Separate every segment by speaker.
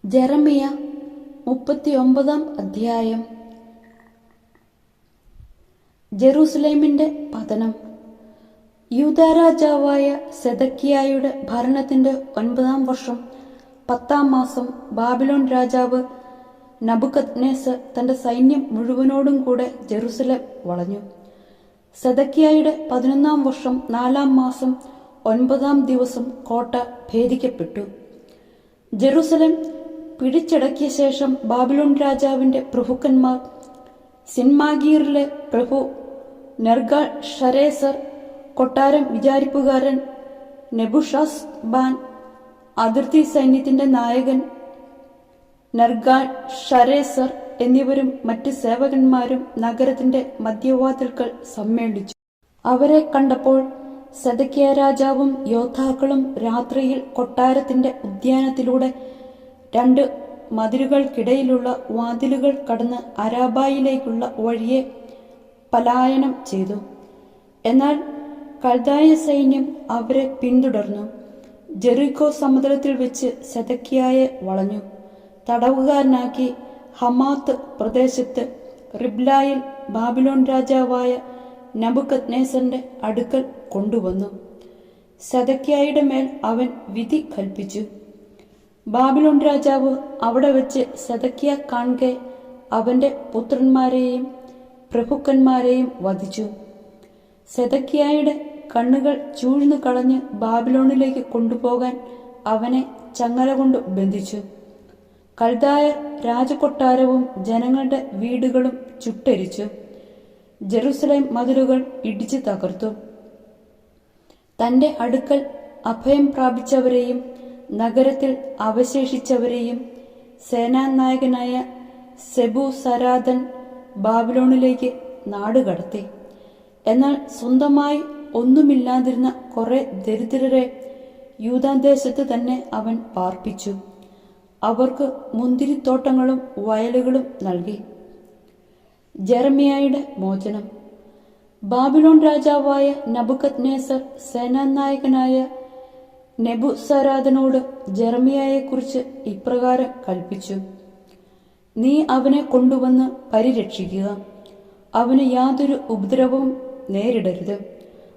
Speaker 1: ജെറമിയ 39 അധ്യായം. ജെറുസലേമിന്റെ പതനം. യൂദാ രാജാവായ സെദക്കിയായുടെ ഭരണത്തിന്റെ 9-ാം വർഷം 10-ാം മാസം ബാബിലോൺ രാജാവ് നബൂഖദ്നേസർ തന്റെ സൈന്യം മുഴുവനോടും കൂടെ ജെറുസലേം വളഞ്ഞു. സെദക്കിയായുടെ 11-ാം വർഷം 4-ാം മാസം 9-ാം ദിവസം കോട്ട ഭേദിക്കപ്പെട്ടു. ജെറുസലേം പിടിച്ചടക്കിയ ശേഷം ബാബിലോൺ രാജാവിന്റെ പ്രഭുക്കന്മാർ സിൻമാഗീറിലെ പ്രഭു നെർഗാൾ ഷരേസർ, കൊട്ടാരം വിചാരിപ്പുകാരൻ നെബുഷാസ്ബാൻ, അതിർത്തി സൈന്യത്തിന്റെ നായകൻ നെർഗാൾ ഷരേസർ എന്നിവരും മറ്റ് സേവകന്മാരും നഗരത്തിന്റെ മധ്യവാതിൽക്കൽ സമ്മേളിച്ചു. അവരെ കണ്ടപ്പോൾ സെദക്കിയ രാജാവും യോദ്ധാക്കളും രാത്രിയിൽ കൊട്ടാരത്തിന്റെ ഉദ്യാനത്തിലൂടെ 2 മതിലുകൾക്കിടയിലുള്ള വാതിലുകൾ കടന്ന് അരാബായിലേക്കുള്ള വഴിയെ പലായനം ചെയ്തു. എന്നാൽ കൽദായ സൈന്യം അവരെ പിന്തുടർന്നു. ജെറിക്കോ സമുദ്രത്തിൽ വെച്ച് സെദക്കിയായെ വളഞ്ഞു തടവുകാരനാക്കി ഹമാത്ത് പ്രദേശത്ത് റിബ്ലായിൽ ബാബിലോൺ രാജാവായ നബൂഖദ്നേസറിന്റെ അടുക്കൽ കൊണ്ടുവന്നു. സെദക്കിയായുടെ മേൽ അവൻ വിധി കൽപ്പിച്ചു. ബാബിലോൺ രാജാവ് അവിടെ വെച്ച് സെദക്കിയ കാണെ അവന്റെ പുത്രന്മാരെയും പ്രഭുക്കന്മാരെയും വധിച്ചു. സെദക്കിയായുടെ കണ്ണുകൾ ചൂഴ്ന്നു കളഞ്ഞ് ബാബിലോണിലേക്ക് കൊണ്ടുപോകാൻ അവനെ ചങ്ങല കൊണ്ട് ബന്ധിച്ചു. കൽദായർ രാജകൊട്ടാരവും ജനങ്ങളുടെ വീടുകളും ചുട്ടെരിച്ചു. ജെറുസലേം മതിലുകൾ ഇടിച്ചു തകർത്തു. തന്റെ അടുക്കൽ അഭയം പ്രാപിച്ചവരെയും നഗരത്തിൽ അവശേഷിച്ചവരെയും സേനാനായകനായ സെബൂസരാദൻ ബാബിലോണിലേക്ക് നാടുകടത്തി. എന്നാൽ സ്വന്തമായി ഒന്നുമില്ലാതിരുന്ന കുറെ ദരിദ്രരെ യൂദാദേശത്ത് തന്നെ അവൻ പാർപ്പിച്ചു. അവർക്ക് മുന്തിരിത്തോട്ടങ്ങളും വയലുകളും നൽകി. ജെറമിയായുടെ മോചനം. ബാബിലോൺ രാജാവായ നബൂഖദ്നേസർ സേനാനായകനായ നെബുസരാദനോട് ജെറമിയായെക്കുറിച്ച് ഇപ്രകാരം കൽപ്പിച്ചു: നീ അവനെ കൊണ്ടുവന്ന് പരിരക്ഷിക്കുക. അവന് യാതൊരു ഉപദ്രവവും നേരിടരുത്.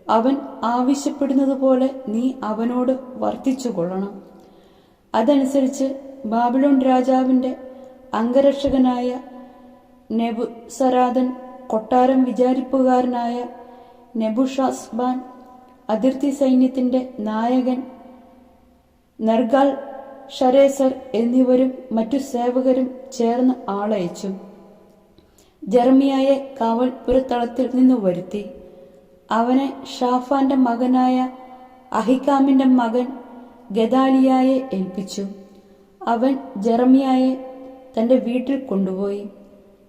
Speaker 1: അവൻ ആവശ്യപ്പെടുന്നത് പോലെ നീ അവനോട് വർത്തിച്ചുകൊള്ളണം. അതനുസരിച്ച് ബാബിലോൺ രാജാവിന്റെ അംഗരക്ഷകനായ നെബുസരാദൻ, കൊട്ടാരം വിചാരിപ്പുകാരനായ നെബുഷാസ്ബാൻ, അതിർത്തി സൈന്യത്തിന്റെ നായകൻ നെർഗാൾ ഷരേസർ എന്നിവരും മറ്റു സേവകരും ചേർന്ന് ആളയച്ചു. ജെറമിയായെ കാവൽപുരത്തളത്തിൽ നിന്നു വരുത്തി. അവനെ ഷാഫാന്റെ മകനായ അഹിക്കാമിന്റെ മകൻ ഗദാലിയായെ ഏൽപ്പിച്ചു. അവൻ ജെറമിയായെ തന്റെ വീട്ടിൽ കൊണ്ടുപോയി.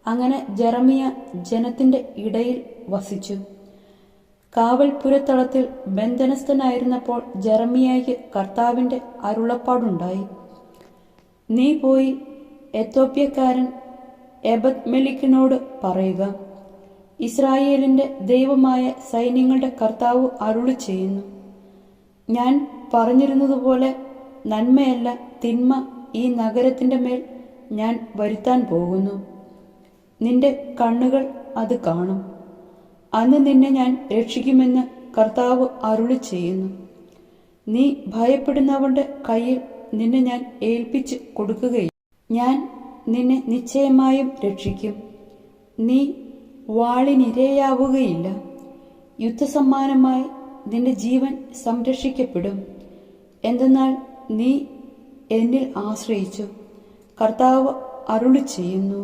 Speaker 1: അങ്ങനെ ജെറമിയ ജനത്തിന്റെ ഇടയിൽ വസിച്ചു. കാവൽപുരത്തളത്തിൽ ബന്ധനസ്ഥനായിരുന്നപ്പോൾ ജെറമിയായ്ക്ക് കർത്താവിന്റെ അരുളപ്പാടുണ്ടായി: നീ പോയി എത്യോപ്യക്കാരൻ എബദ്മെലിക്കിനോട് പറയുക, ഇസ്രായേലിന്റെ ദൈവമായ സൈന്യങ്ങളുടെ കർത്താവ് അരുളി ചെയ്യുന്നു, ഞാൻ പറഞ്ഞിരുന്നതുപോലെ നന്മയല്ല തിന്മ ഈ നഗരത്തിന്റെ മേൽ ഞാൻ വരുത്താൻ പോകുന്നു. നിന്റെ കണ്ണുകൾ അത് കാണും. അന്ന് നിന്നെ ഞാൻ രക്ഷിക്കുമെന്ന് കർത്താവ് അരുളി ചെയ്യുന്നു. നീ ഭയപ്പെടുന്നവന്റെ കയ്യിൽ നിന്നെ ഞാൻ ഏൽപ്പിച്ച് കൊടുക്കുകയില്ല. ഞാൻ നിന്നെ നിശ്ചയമായും രക്ഷിക്കും. നീ വാളിനിരയാവുകയില്ല. യുദ്ധസമ്മാനമായി നിന്റെ ജീവൻ സംരക്ഷിക്കപ്പെടും. എന്തെന്നാൽ നീ എന്നിൽ ആശ്രയിച്ചു. കർത്താവ് അരുളി ചെയ്യുന്നു.